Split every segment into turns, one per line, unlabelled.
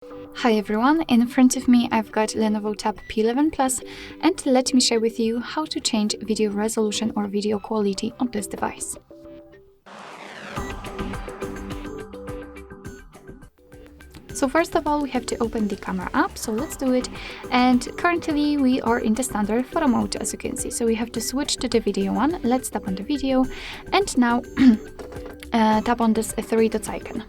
Hi everyone, in front of me I've got Lenovo TAB M11 Plus, and let me share with you how to change video resolution or video quality on this device. So first of all, we have to open the camera app, so let's do it. And currently we are in the standard photo mode, as you can see. So we have to switch to the video one. Let's tap on the video, and now tap on this three dots icon.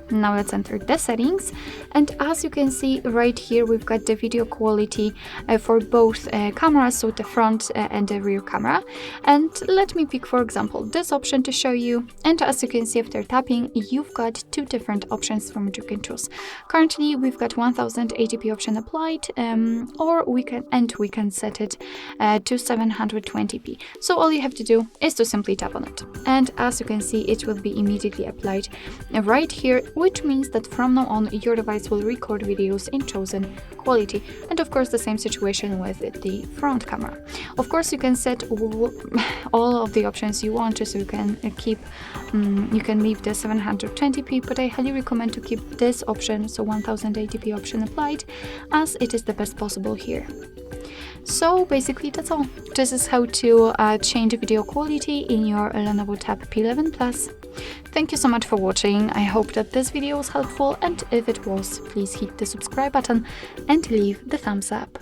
Now let's enter the settings, and as you can see right here, we've got the video quality for both cameras, so the front and the rear camera. And let me pick, for example, this option to show you. And as you can see, after tapping, you've got two different options from which you can choose. Currently, we've got 1080p option applied, or we can set it to 720p. So all you have to do is to simply tap on it, and as you can see, it will be immediately applied right here, which means that from now on your device will record videos in chosen quality. And of course the same situation with the front camera. Of course you can set all of the options you want, so you can you can leave the 720p, but I highly recommend to keep this option, so 1080p option applied, as it is the best possible here. So basically that's all. This is how to change video quality in your Lenovo TAB M11 Plus. Thank you so much for watching. I hope that this video was helpful, and if it was, please hit the subscribe button and leave the thumbs up.